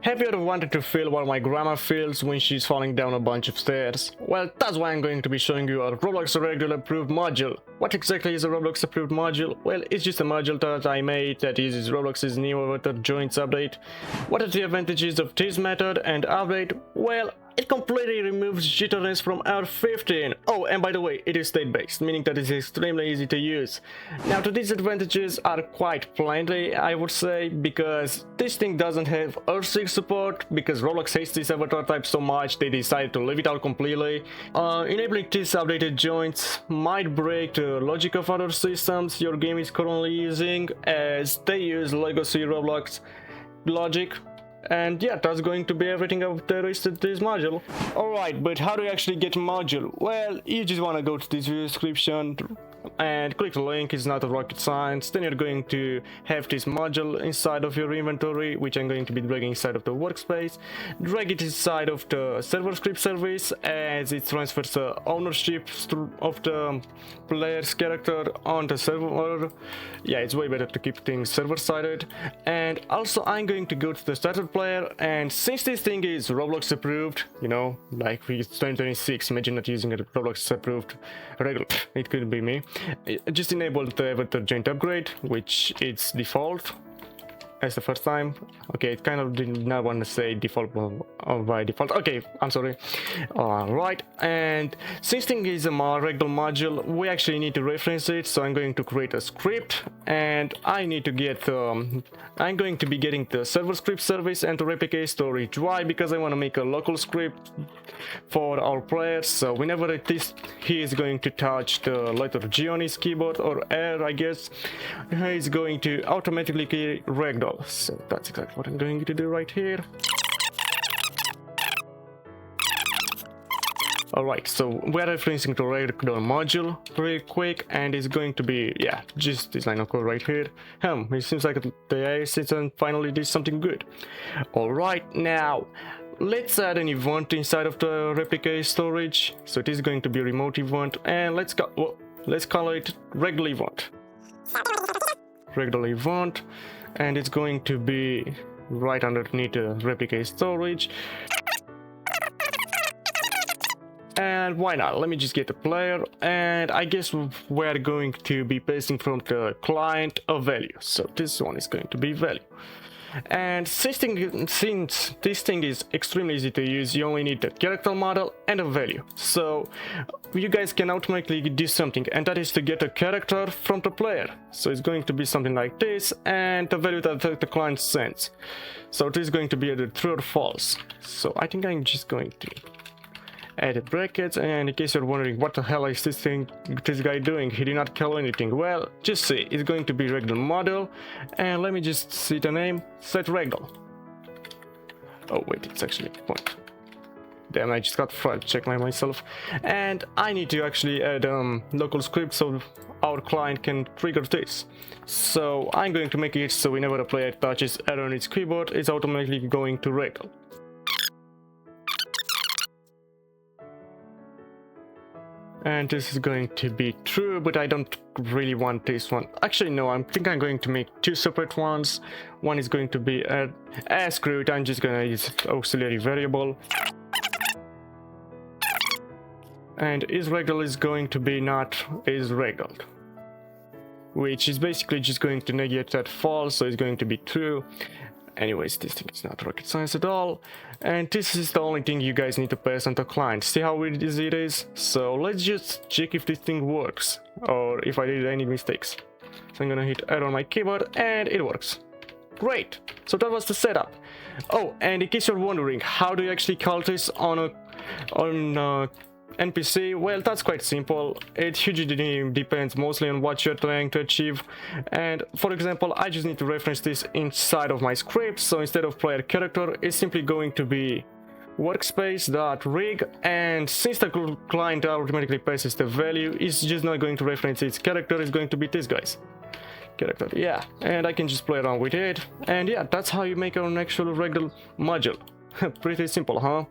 Have you ever wanted to feel what my grandma feels when she's falling down a bunch of stairs? Well, that's why I'm going to be showing you a Roblox Ragdoll approved module. What exactly is a Roblox approved module? Well, it's just a module that I made that uses Roblox's new avatar joints update. What are the advantages of this method and update? Well, it completely removes jitteriness from R15. Oh, and by the way, it is state-based, meaning that it's extremely easy to use. Now, the disadvantages are quite plenty, I would say, because this thing doesn't have R6 support, because Roblox hates this avatar type so much, they decided to leave it out completely. Enabling these updated joints might break the logic of other systems your game is currently using, as they use legacy Roblox logic. And yeah, that's going to be everything of the rest of this module. Alright, but how do you actually get a module? Well, you just want to go to this video description and click the link. It's not a rocket science. Then you're going to have this module inside of your inventory, which I'm going to be dragging inside of the workspace. Drag it inside of the server script service, as it transfers the ownership of the player's character on the server. Yeah, it's way better to keep things server-sided. And also I'm going to go to the starter player, and since this thing is Roblox approved, you know, like it's 2026, imagine not using a Roblox approved regular, it could be me. Just enable the avatar joint upgrade, which is default as the first time. Okay, it kind of did not want to say default by default. Okay, I'm sorry. Alright, and since thing is a Ragdoll module, we actually need to reference it, so I'm going to create a script, and I need to get I'm going to be getting the server script service and the replicate storage. Why? Because I want to make a local script for our players, so whenever he is going to touch the letter G on his keyboard, or R I guess, he's going to automatically create Ragdoll. So that's exactly what I'm going to do right here. Alright, so we're referencing the Ragdoll module pretty quick, and it's going to be, yeah, just this line of code right here. It seems like the AI system finally did something good. Alright, now let's add an event inside of the replicate storage. So it is going to be a remote event, and let's call it Ragdoll event. Ragdoll event, and it's going to be right underneath the replicate storage. And why not? Let me just get the player, and I guess we're going to be pasting from the client a value. So this one is going to be value. And since this thing is extremely easy to use, you only need the character model and a value. So you guys can automatically do something, and that is to get a character from the player. So it's going to be something like this, and the value that the client sends. So it is going to be either true or false. So I think I'm just going to add brackets, and in case you're wondering what the hell is this guy doing, he did not call anything. Well, just see, it's going to be Ragdoll model, and let me just see the name, set Ragdoll. Oh wait, it's actually point. Damn, I just got fried, check myself. And I need to actually add local script so our client can trigger this. So I'm going to make it so whenever a player touches R on its keyboard, it's automatically going to Ragdoll. And this is going to be true, but I don't really want this one. Actually, no, I think I'm going to make two separate ones. One is going to be screw it, I'm just gonna use auxiliary variable. And is Ragdoll is going to be not is Ragdoll, which is basically just going to negate that false, so it's going to be true. Anyways, this thing is not rocket science at all, and this is the only thing you guys need to pass on the client. See how easy it is? So let's just check if this thing works, or if I did any mistakes. So I'm gonna hit R on my keyboard, and it works. Great! So that was the setup. Oh, and in case you're wondering, how do you actually call this on NPC? Well, that's quite simple. It hugely depends mostly on what you're trying to achieve, and for example, I just need to reference this inside of my script. So instead of player character, it's simply going to be workspace.rig, and since the client automatically passes the value, it's just not going to reference its character, it's going to be this guy's character. Yeah, and I can just play around with it, and yeah, that's how you make an actual Ragdoll module. Pretty simple, huh?